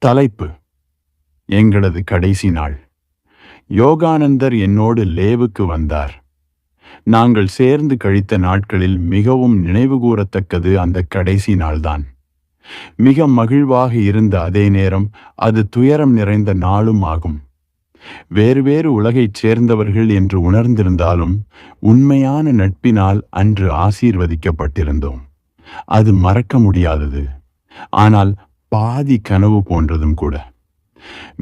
தலைப்பு: எங்களது கடைசி நாள். யோகானந்தர் என்னோடு லேவுக்கு வந்தார். நாங்கள் சேர்ந்து கழித்த நாட்களில் மிகவும் நினைவுகூரத்தக்கது அந்த கடைசி நாள்தான். மிக மகிழ்வாக இருந்த அதே நேரம் அது துயரம் நிறைந்த நாளும் ஆகும். வேறு வேறு உலகைச் சேர்ந்தவர்கள் என்று உணர்ந்திருந்தாலும் உண்மையான நட்பினால் அன்று ஆசீர்வதிக்கப்பட்டிருந்தோம். அது மறக்க முடியாதது, ஆனால் பாதி கனவு போன்றதும் கூட.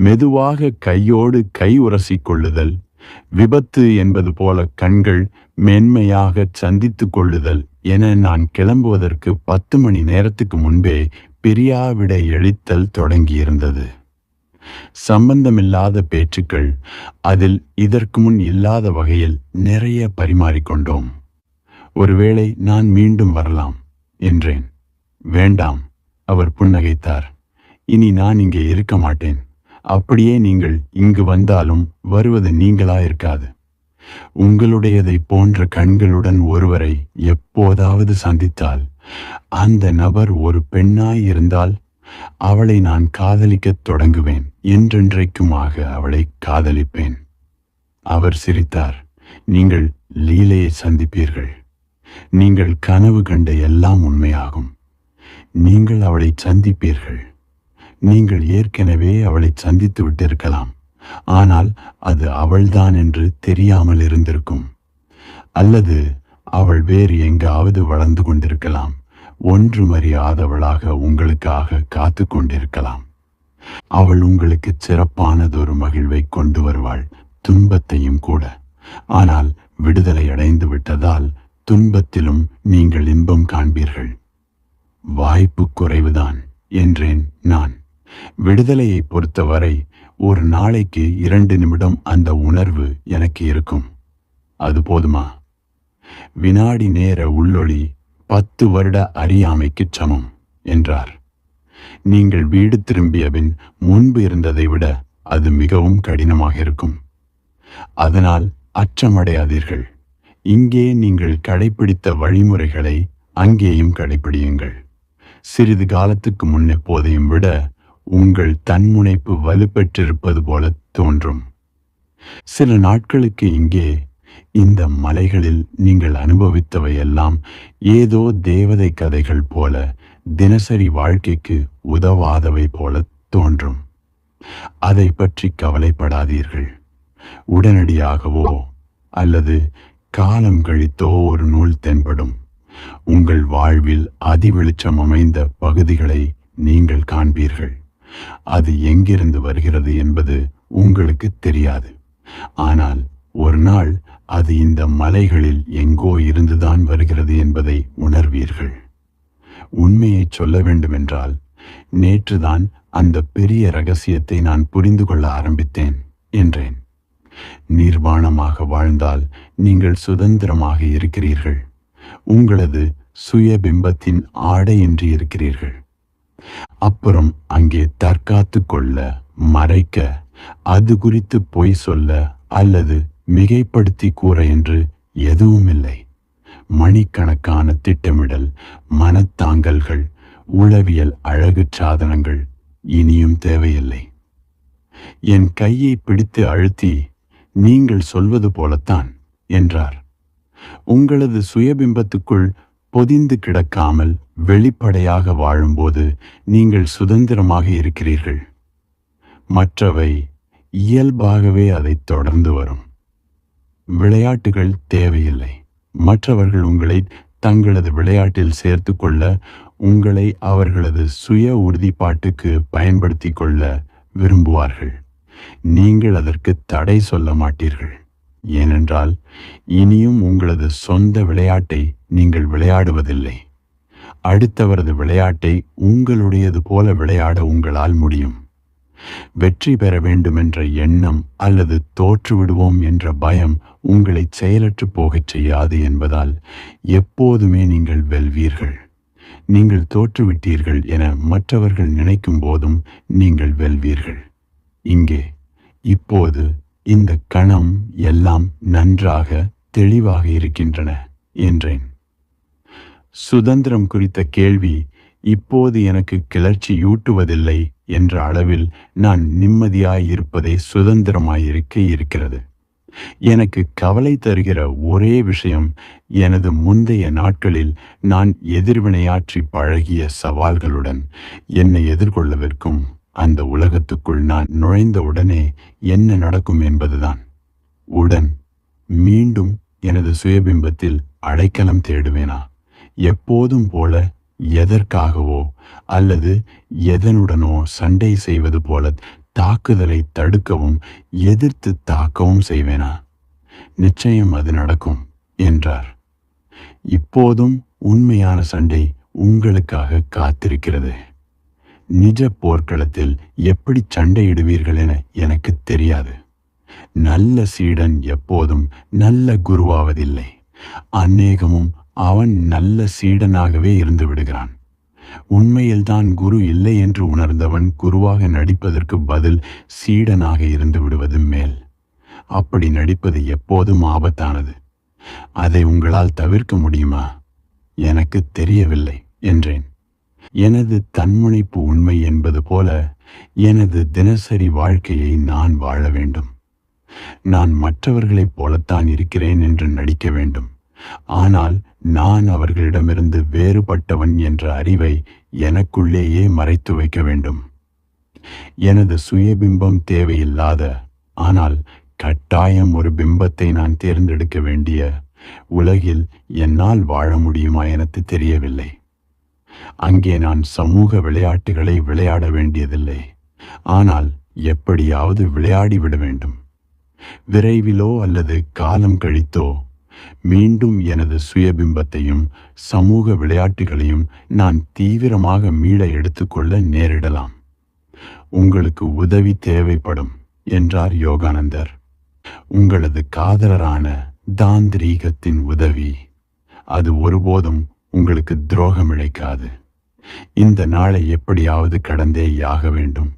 மெதுவாக கையோடு கை உரசிக் கொள்ளுதல், விபத்து என்பது போல கண்கள் மென்மையாக சந்தித்து கொள்ளுதல் என நான் கிளம்புவதற்கு 10 மணி நேரத்துக்கு முன்பே பிரியாவிடை எழித்தல் தொடங்கியிருந்தது. சம்பந்தமில்லாத பேச்சுக்கள், அதில் இதற்கு முன் இல்லாத வகையில் நிறைய பரிமாறிக்கொண்டோம். ஒருவேளை நான் மீண்டும் வரலாம் என்றேன். வேண்டாம், அவர் புன்னகைத்தார். இனி நான் இங்கே இருக்க மாட்டேன். அப்படியே நீங்கள் இங்கு வந்தாலும் வருவது நீங்களாயிருக்காது. உங்களுடையதை போன்ற கண்களுடன் ஒருவரை எப்போதாவது சந்தித்தால், அந்த நபர் ஒரு பெண்ணாய் இருந்தால் அவளை நான் காதலிக்கத் தொடங்குவேன். என்றென்றைக்குமாக அவளை காதலிப்பேன். அவர் சிரித்தார். நீங்கள் லீலையை சந்திப்பீர்கள். நீங்கள் கனவு கண்ட எல்லாம் உண்மையாகும். நீங்கள் அவளை சந்திப்பீர்கள். நீங்கள் ஏற்கனவே அவளை சந்தித்து விட்டிருக்கலாம், ஆனால் அது அவள்தான் என்று தெரியாமல் இருந்திருக்கும். அல்லது அவள் வேறு எங்காவது வளர்ந்து கொண்டிருக்கலாம். ஒன்றுமறியாதவளாக உங்களுக்காக காத்து கொண்டிருக்கலாம். அவள் உங்களுக்கு சிறப்பானதொரு மகிழ்வை கொண்டு வருவாள், துன்பத்தையும் கூட. ஆனால் விடுதலை அடைந்து விட்டதால் துன்பத்திலும் நீங்கள் இன்பம் காண்பீர்கள். வாய்ப்பு குறைவுதான் என்றேன் நான். விடுதலையை பொறுத்தவரை ஒரு நாளைக்கு 2 நிமிடம் அந்த உணர்வு எனக்கு இருக்கும். அது போதுமா? வினாடி நேர உள்ளொளி 10 வருட அறியாமைக்கு சமம் என்றார். நீங்கள் வீடு திரும்பிய பின் முன்பு இருந்ததை விட அது மிகவும் கடினமாக இருக்கும். அதனால் அச்சமடையாதீர்கள். இங்கே நீங்கள் கடைபிடித்த வழிமுறைகளை அங்கேயும் கடைபிடியுங்கள். சிறிது காலத்துக்கு முன்னெப்போதையும் விட உங்கள் தன்முனைப்பு வலுப்பெற்றிருப்பது போல தோன்றும். சில நாட்களுக்கு இங்கே இந்த மலைகளில் நீங்கள் அனுபவித்தவையெல்லாம் ஏதோ தேவதை கதைகள் போல, தினசரி வாழ்க்கைக்கு உதவாதவை போல தோன்றும். அதை பற்றி கவலைப்படாதீர்கள். உடனடியாகவோ அல்லது காலம் கழித்தோ ஒரு நூல் தென்படும். உங்கள் வாழ்வில் அதிவெளிச்சம் அமைந்த பகுதிகளை நீங்கள் காண்பீர்கள். அது எங்கிருந்து வருகிறது என்பது உங்களுக்கு தெரியாது. ஆனால் ஒரு நாள் அது இந்த மலைகளில் எங்கோ இருந்துதான் வருகிறது என்பதை உணர்வீர்கள். உண்மையை சொல்ல வேண்டுமென்றால், நேற்றுதான் அந்த பெரிய ரகசியத்தை நான் புரிந்து கொள்ள ஆரம்பித்தேன் என்றேன். நிர்வாணமாக வாழ்ந்தால் நீங்கள் சுதந்திரமாக இருக்கிறீர்கள். உங்களது சுய பிம்பத்தின் ஆடையின்றி இருக்கிறீர்கள். அப்புறம் அங்கே தற்காத்து கொள்ள, மறைக்க, அது குறித்து பொய் சொல்ல அல்லது மிகைப்படுத்தி கூற என்று எதுவும் இல்லை. மணிக்கணக்கான திட்டமிடல், மனத்தாங்கல்கள், உளவியல் அழகு சாதனங்கள் இனியும் தேவையில்லை. என் கையை பிடித்து அழுத்தி, நீங்கள் சொல்வது போலத்தான் என்றார். உங்களது சுயபிம்பத்துக்குள் பொதிந்து கிடக்காமல் வெளிப்படையாக வாழும்போது நீங்கள் சுதந்திரமாக இருக்கிறீர்கள். மற்றவை இயல்பாகவே அதை தொடர்ந்து வரும். விளையாட்டுகள் தேவையில்லை. மற்றவர்கள் உங்களை தங்களது விளையாட்டில் சேர்த்து கொள்ள, உங்களை அவர்களது சுய உறுதிப்பாட்டுக்கு பயன்படுத்தி கொள்ள விரும்புவார்கள். நீங்கள் அதற்கு தடை சொல்ல மாட்டீர்கள். ஏனென்றால் இனியும் உங்களது சொந்த விளையாட்டை நீங்கள் விளையாடுவதில்லை. அடுத்தவரது விளையாட்டை உங்களுடையது போல விளையாட உங்களால் முடியும். வெற்றி பெற வேண்டுமென்ற எண்ணம் அல்லது தோற்றுவிடுவோம் என்ற பயம் உங்களை செயலற்று போகச் செய்யாது என்பதால் எப்போதுமே நீங்கள் வெல்வீர்கள். நீங்கள் தோற்றுவிட்டீர்கள் என மற்றவர்கள் நினைக்கும் போதும் நீங்கள் வெல்வீர்கள். இங்கே, இப்போது, இந்த கணம் எல்லாம் நன்றாக தெளிவாக இருக்கின்றன என்றேன். சுதந்திரம் குறித்த கேள்வி இப்போது எனக்கு கிளர்ச்சியூட்டுவதில்லை என்ற அளவில் நான் நிம்மதியாயிருப்பதே சுதந்திரமாயிருக்க இருக்கிறது. எனக்கு கவலை தருகிற ஒரே விஷயம் எனது முந்தைய நாட்களில் நான் எதிர்வினையாற்றி பழகிய சவால்களுடன் என்னை எதிர்கொள்ளவிருக்கும் அந்த உலகத்துக்குள் நான் நுழைந்தவுடனே என்ன நடக்கும் என்பதுதான். உடன் மீண்டும் எனது சுயபிம்பத்தில் அடைக்கலம் தேடுவேனா? எப்போதும் போல எதற்காகவோ அல்லது எதனுடனோ சண்டை செய்வது போல தாக்குதலை தடுக்கவும் எதிர்த்து தாக்கவும் செய்வேனா? நிச்சயம் அது நடக்கும் என்றார். இப்போதும் உண்மையான சண்டை உங்களுக்காக காத்திருக்கிறது. நிஜ போர்க்களத்தில் எப்படி சண்டையிடுவீர்கள் என எனக்கு தெரியாது. நல்ல சீடன் எப்போதும் நல்ல குருவாவதில்லை. அநேகமும் அவன் நல்ல சீடனாகவே இருந்து விடுகிறான். உண்மையில்தான் குரு இல்லை என்று உணர்ந்தவன் குருவாக நடிப்பதற்கு பதில் சீடனாக இருந்து விடுவது மேல். அப்படி நடிப்பது எப்போதும் ஆபத்தானது. அதை உங்களால் தவிர்க்க முடியுமா? எனக்கு தெரியவில்லை என்றேன். எனது தன்முனைப்பு உண்மை என்பது போல எனது தினசரி வாழ்க்கையை நான் வாழ வேண்டும். நான் மற்றவர்களைப் போலத்தான் இருக்கிறேன் என்று நடிக்க வேண்டும். ஆனால் நான் அவர்களிடமிருந்து வேறுபட்டவன் என்ற அறிவை எனக்குள்ளேயே மறைத்து வைக்க வேண்டும். எனது சுயபிம்பம் தேவையில்லாத, ஆனால் கட்டாயம் ஒரு பிம்பத்தை நான் தேர்ந்தெடுக்க வேண்டிய உலகில் என்னால் வாழ முடியுமா எனக்கு தெரியவில்லை. அங்கே நான் சமூக விளையாட்டுகளை விளையாட வேண்டியதில்லை. ஆனால் எப்படியாவது விளையாடிவிட வேண்டும். விரைவிலோ அல்லது காலம் கழித்தோ மீண்டும் எனது சுயபிம்பத்தையும் சமூக விளையாட்டுகளையும் நான் தீவிரமாக மீள எடுத்துக்கொள்ள நேரிடலாம். உங்களுக்கு உதவி தேவைப்படும் என்றார் யோகானந்தர். உங்களது காதலரான தாந்திரீகத்தின் உதவி. அது ஒருபோதும் உங்களுக்கு துரோகம் இழைக்காது. இந்த நாளை எப்படியாவது கடந்தேயாக வேண்டும்.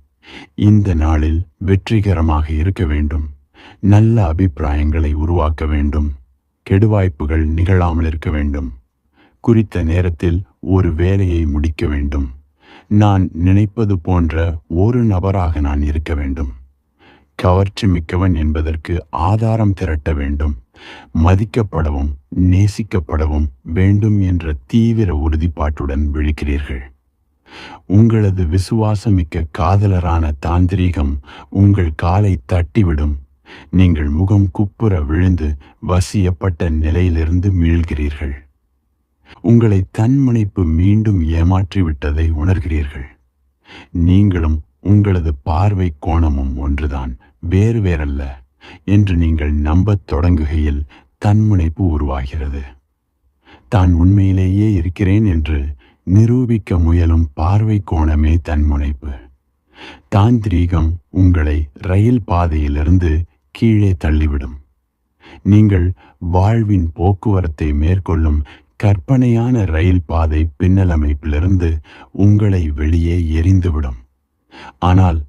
இந்த நாளில் வெற்றிகரமாக இருக்க வேண்டும். நல்ல அபிப்பிராயங்களை உருவாக்க வேண்டும். கெடுவாய்ப்புகள் நிகழாமல் இருக்க வேண்டும். குறித்த நேரத்தில் ஒரு வேலையை முடிக்க வேண்டும். நான் நினைப்பது போன்ற ஒரு நபராக நான் இருக்க வேண்டும். கவர்ச்சி மிக்கவன் என்பதற்கு ஆதாரம் திரட்ட வேண்டும். மதிக்கப்படவும் நேசிக்கப்படவும் வேண்டும் என்ற தீவிர உறுதிப்பாட்டுடன் விழிக்கிறீர்கள். உங்களது விசுவாசமிக்க காதலரான தாந்திரீகம் உங்கள் காலை தட்டிவிடும். நீங்கள் முகம் குப்புற விழுந்து வசியப்பட்ட நிலையிலிருந்து மீள்கிறீர்கள். உங்களை தன்முனைப்பு மீண்டும் ஏமாற்றிவிட்டதை உணர்கிறீர்கள். நீங்களும் உங்களது பார்வை கோணமும் ஒன்றுதான், வேறு வேறல்ல என்று நீங்கள் நம்பத் தொடங்குகையில் தன்முனைப்பு உருவாகிறது. தான் உண்மையிலேயே இருக்கிறேன் என்று நிரூபிக்க முயலும் பார்வை கோணமே தன்முனைப்பு. தாந்திரீகம் உங்களை ரயில் பாதையிலிருந்து கீழே தள்ளிவிடும். நீங்கள் வாழ்வின் போக்குவரத்தை மேற்கொள்ளும் கற்பனையான ரயில் பாதை பின்னலமைப்பிலிருந்து உங்களை வெளியே எரிந்துவிடும். ஆனால்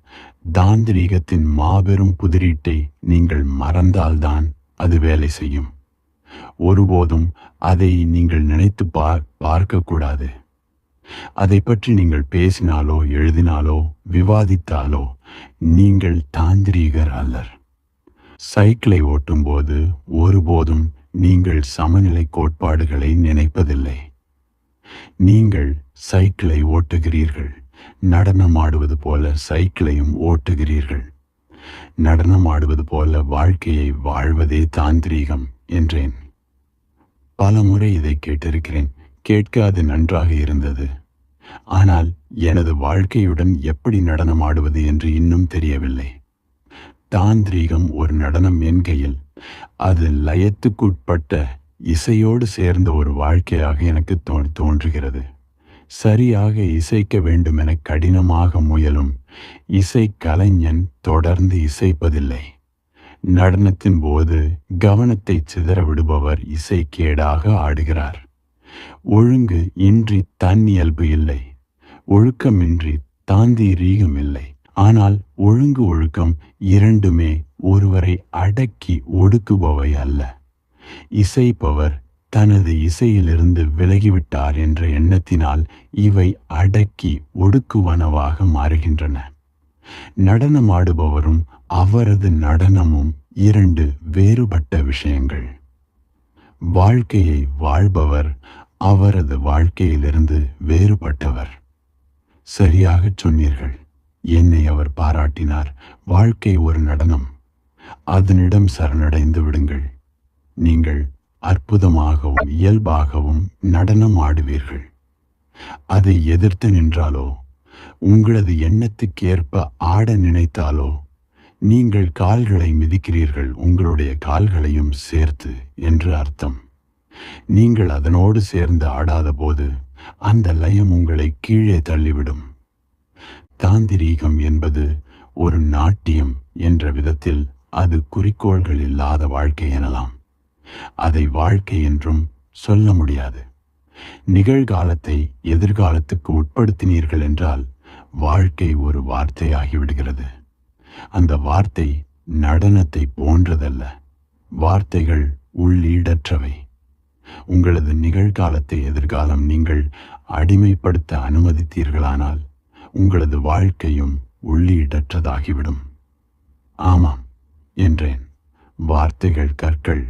தாந்திரீகத்தின் மாபெரும் புதிரீட்டை நீங்கள் மறந்தால்தான் அது வேலை செய்யும். ஒருபோதும் அதை நீங்கள் நினைத்து பார்க்கக்கூடாது. அதை பற்றி நீங்கள் பேசினாலோ எழுதினாலோ விவாதித்தாலோ நீங்கள் தாந்திரீகர் அல்லர். சைக்கிளை ஓட்டும்போது ஒருபோதும் நீங்கள் சமநிலை கோட்பாடுகளை நினைப்பதில்லை. நீங்கள் சைக்கிளை ஓட்டுகிறீர்கள். நடனமாடுவது போல சைக்கிளையும் ஓட்டுகிறீர்கள். நடனமாடுவது போல வாழ்க்கையை வாழ்வதே தாந்திரீகம் என்றேன். பல முறை இதை கேட்டிருக்கிறேன். கேட்க அது நன்றாக இருந்தது. ஆனால் எனது வாழ்க்கையுடன் எப்படி நடனமாடுவது என்று இன்னும் தெரியவில்லை. தாந்திரீகம் ஒரு நடனம் என்கையில் அது லயத்துக்குட்பட்ட இசையோடு சேர்ந்த ஒரு வாழ்க்கையாக எனக்கு தோன்றுகிறது. சரியாக இசைக்க வேண்டுமென கடினமாக முயலும் இசை கலைஞன் தொடர்ந்து இசைப்பதில்லை. நடனத்தின் போது கவனத்தை சிதற விடுபவர் இசை கேடாக ஆடுகிறார். ஒழுங்கு இன்றி தன் இயல்பு இல்லை. ஒழுக்கமின்றி தாந்திரீகம் இல்லை. ஆனால் ஒழுங்கு ஒழுக்கம் இரண்டுமே ஒருவரை அடக்கி ஒடுக்குபவை அல்ல. இசைப்பவர் தனது இசையிலிருந்து விலகிவிட்டார் என்ற எண்ணத்தினால் இவை அடக்கி ஒடுக்குவனவாக மாறுகின்றன. நடனமாடுபவரும் அவரது நடனமும் இரண்டு வேறுபட்ட விஷயங்கள். வாழ்க்கையை வாழ்பவர் அவரது வாழ்க்கையிலிருந்து வேறுபட்டவர். சரியாகச் சொன்னீர்கள். என்னை அவர் பாராட்டினார். வாழ்க்கை ஒரு நடனம். அதனிடம் சரணடைந்து விடுங்கள். நீங்கள் அற்புதமாகவும் இயல்பாகவும் நடனம் ஆடுவீர்கள். அதை எதிர்த்து நின்றாலோ, உங்களது எண்ணத்துக்கேற்ப ஆட நினைத்தாலோ, நீங்கள் கால்களை மிதிக்கிறீர்கள், உங்களுடைய கால்களையும் சேர்த்து என்று அர்த்தம். நீங்கள் அதனோடு சேர்ந்து ஆடாத போது அந்த லயம் உங்களை கீழே தள்ளிவிடும். தாந்திரீகம் என்பது ஒரு நாட்டியம் என்ற விதத்தில் அது குறிக்கோள்கள் இல்லாத வாழ்க்கை எனலாம். அதை வாழ்க்கை என்றும் சொல்ல முடியாது. நிகழ்காலத்தை எதிர்காலத்துக்கு உட்படுத்தினீர்கள் என்றால் வாழ்க்கை ஒரு வார்த்தையாகிவிடுகிறது. அந்த வார்த்தை நடனத்தை போன்றதல்ல. வார்த்தைகள் உள்ளீடற்றவை. உங்களது நிகழ்காலத்தை எதிர்காலம் நீங்கள் அடிமைப்படுத்த அனுமதித்தீர்களானால் உங்களது வாழ்க்கையும் உள்ளீடற்றதாகிவிடும். ஆமாம் என்றேன். வார்த்தைகள் கற்கள்.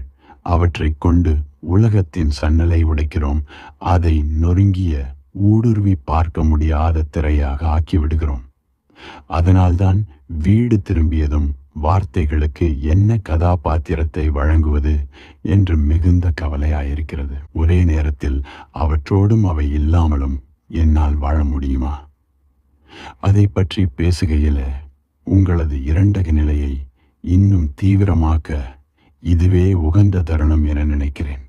அவற்றை கொண்டு உலகத்தின் சன்னலை உடைக்கிறோம். அதை நொறுங்கிய ஊடுருவி பார்க்க முடியாத திரையாக ஆக்கிவிடுகிறோம். அதனால்தான் வீடு திரும்பியதும் வார்த்தைகளுக்கு என்ன கதாபாத்திரத்தை வழங்குவது என்று மிகுந்த கவலையாயிருக்கிறது. ஒரே நேரத்தில் அவற்றோடும் அவை இல்லாமலும் என்னால் வாழ முடியுமா? அதை பற்றி பேசுகையில் உங்களது இரண்டக நிலையை இன்னும் தீவிரமாக்க இதுவே உகந்த தருணம் என நினைக்கிறேன்.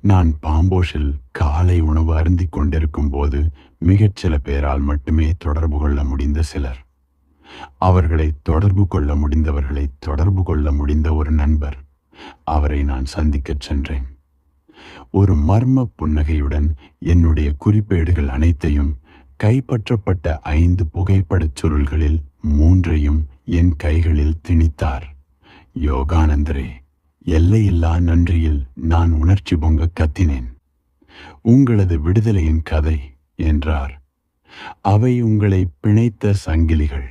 நான் பாம்போஷில் காலை உணவு அருந்திக் கொண்டிருக்கும் போது மிகச்சில பேரால் மட்டுமே தொடர்பு கொள்ள முடிந்த சிலர், அவர்களை தொடர்பு கொள்ள முடிந்தவர்களை தொடர்பு கொள்ள முடிந்த ஒரு நண்பர், அவரை நான் சந்திக்கச் சென்றேன். ஒரு மர்ம புன்னகையுடன் என்னுடைய குறிப்பேடுகள் அனைத்தையும், கைப்பற்றப்பட்ட 5 புகைப்படச் சுருள்களில் 3ஐயும் என் கைகளில் திணித்தார். யோகானந்தரே, எல்லையில்லா நன்றியில் நான் உணர்ச்சி பொங்க கத்தினேன். உங்களது விடுதலையின் கதை என்றார். அவை உங்களை பிணைத்த சங்கிலிகள்.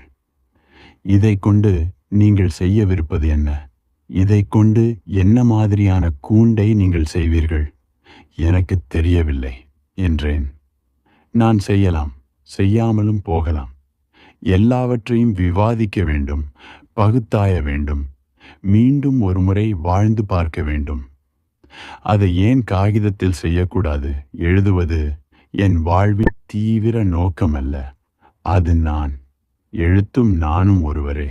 இதை கொண்டு நீங்கள் செய்யவிருப்பது என்ன? இதை கொண்டு என்ன மாதிரியான கூண்டை நீங்கள் செய்வீர்கள்? எனக்கு தெரியவில்லை என்றேன். நான் செய்யலாம், செய்யாமலும் போகலாம். எல்லாவற்றையும் விவாதிக்க வேண்டும், பகுத்தாய வேண்டும், மீண்டும் ஒரு முறை வாழ்ந்து பார்க்க வேண்டும். அதை ஏன் காகிதத்தில் செய்யக்கூடாது? எழுதுவது என் வாழ்வின் தீவிர நோக்கமல்ல. அது நான். எழுத்தும் நானும் ஒருவரே.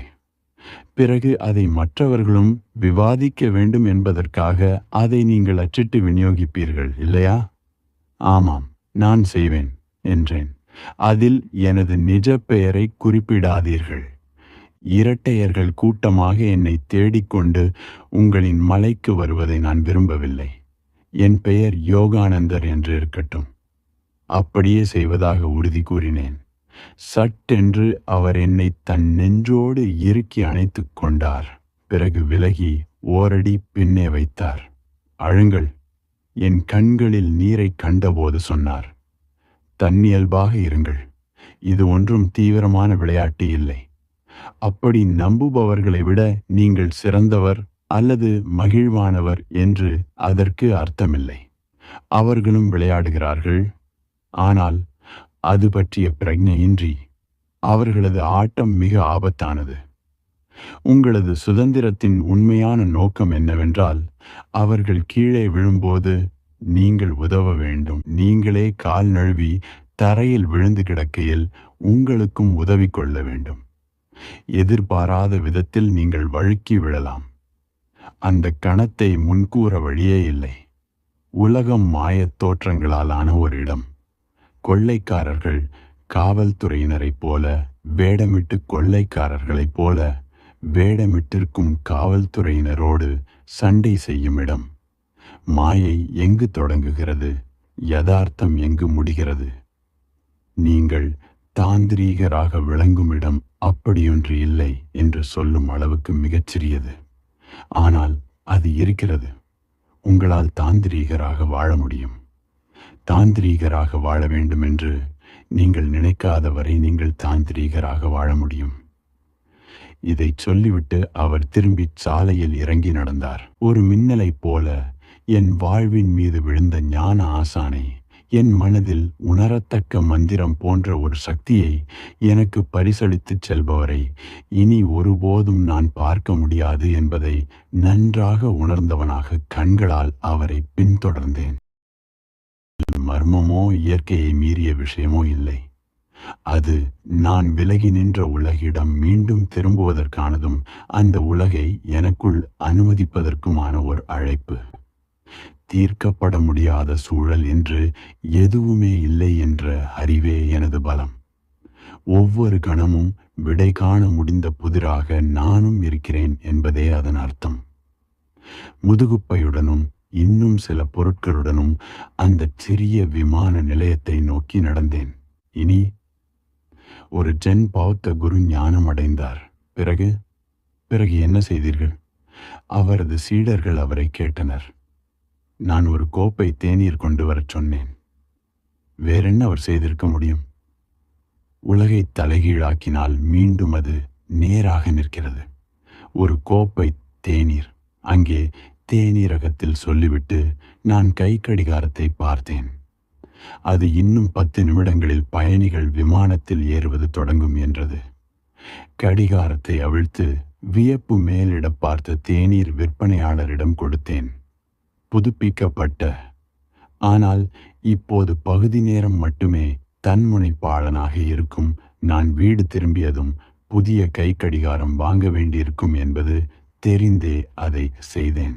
பிறகு அதை மற்றவர்களும் விவாதிக்க வேண்டும் என்பதற்காக அதை நீங்கள் அச்சிட்டு விநியோகிப்பீர்கள், இல்லையா? ஆமாம், நான் செய்வேன் என்றேன். அதில் எனது நிஜ பெயரை குறிப்பிடாதீர்கள். இரட்டையர்கள் கூட்டமாக என்னை தேடிக்கொண்டு உங்களின் மலைக்கு வருவதை நான் விரும்பவில்லை. என் பெயர் யோகானந்தர் என்று இருக்கட்டும். அப்படியே செய்வதாக உறுதி கூறினேன். சட்டென்று அவர் என்னை தன் நெஞ்சோடு இறுக்கி அணைத்து கொண்டார். பிறகு விலகி ஓரடி பின்னே வைத்தார். அழுங்கள். என் கண்களில் நீரை கண்டபோது சொன்னார், தன்னியல்பாக இருங்கள். இது ஒன்றும் தீவிரமான விளையாட்டு இல்லை. அப்படி நம்புபவர்களை விட நீங்கள் சிறந்தவர் அல்லது மகிழ்வானவர் என்று அதற்கு அர்த்தமில்லை. அவர்களும் விளையாடுகிறார்கள். ஆனால் அது பற்றிய பிரக்ஞையின்றி அவர்களது ஆட்டம் மிக ஆபத்தானது. உங்களது சுதந்திரத்தின் உண்மையான நோக்கம் என்னவென்றால், அவர்கள் கீழே விழும்போது நீங்கள் உதவ வேண்டும். நீங்களே கால் நழுவி தரையில் விழுந்து கிடக்கையில் உங்களுக்கும் உதவி கொள்ள வேண்டும். எதிர்பாராத விதத்தில் நீங்கள் வழுக்கி விழலாம். அந்த கணத்தை முன்கூற வழியே இல்லை. உலகம் மாயத் தோற்றங்களால் ஆன ஒரு இடம். கொள்ளைக்காரர்கள் காவல்துறையினரைப் போல வேடமிட்டு கொள்ளைக்காரர்களைப் போல வேடமிட்டிருக்கும் காவல்துறையினரோடு சண்டை செய்யும் இடம். மாயை எங்கு தொடங்குகிறது? யதார்த்தம் எங்கு முடிகிறது? நீங்கள் தாந்திரீகராக விளங்கும் இடம் அப்படியொன்று இல்லை என்று சொல்லும் அளவுக்கு மிகச்சிறியது. ஆனால் அது இருக்கிறது. உங்களால் தாந்திரீகராக வாழ முடியும். தாந்திரீகராக வாழ வேண்டும் என்று நீங்கள் நினைக்காத வரை நீங்கள் தாந்திரீகராக வாழ முடியும். இதை சொல்லிவிட்டு அவர் திரும்பி சாலையில் இறங்கி நடந்தார். ஒரு மின்னலைப் போல என் வாழ்வின் மீது விழுந்த ஞான ஆசானை, என் மனதில் உணரத்தக்க மந்திரம் போன்ற ஒரு சக்தியை எனக்கு பரிசளித்துச் செல்பவரை இனி ஒருபோதும் நான் பார்க்க முடியாது என்பதை நன்றாக உணர்ந்தவனாக கண்களால் அவரை பின்தொடர்ந்தேன். மர்மமோ இயற்கையை மீறிய விஷயமோ இல்லை. அது நான் விலகி நின்ற உலகிடம் மீண்டும் திரும்புவதற்கானதும் அந்த உலகை எனக்குள் அனுமதிப்பதற்குமான ஒரு அழைப்பு. தீர்க்கப்பட முடியாத சூழல் என்று எதுவுமே இல்லை என்ற அறிவே எனது பலம். ஒவ்வொரு கணமும் விடை காண முடிந்த புதிராக நானும் இருக்கிறேன் என்பதே அதன் அர்த்தம். முதுகுப்பையுடனும் இன்னும் சில பொருட்களுடனும் அந்த சிறிய விமான நிலையத்தை நோக்கி நடந்தேன். இனி ஒரு ஜென் பௌத்த குரு ஞானம் அடைந்தார். பிறகு என்ன செய்தீர்கள்? அவரது சீடர்கள் அவரை கேட்டனர். நான் ஒரு கோப்பை தேநீர் கொண்டு வரச் சொன்னேன். வேறென்ன அவர் செய்திருக்க முடியும்? உலகை தலைகீழாக்கினால் மீண்டும் அது நேராக நிற்கிறது. ஒரு கோப்பை தேநீர். அங்கே தேநீரகத்தில் சொல்லிவிட்டு நான் கை கடிகாரத்தை பார்த்தேன். அது இன்னும் 10 நிமிடங்களில் பயணிகள் விமானத்தில் ஏறுவது தொடங்கும் என்றது. கடிகாரத்தை அவிழ்த்து வியப்பு மேலிட பார்த்த தேநீர் விற்பனையாளரிடம் கொடுத்தேன். புதுப்பிக்கப்பட்ட, ஆனால் இப்போது பகுதி நேரம் மட்டுமே தன்முனைப்பாளனாக இருக்கும் நான் வீடு திரும்பியதும் புதிய கை கடிகாரம் வாங்க வேண்டியிருக்கும் என்பது தெரிந்தே அதை செய்தேன்.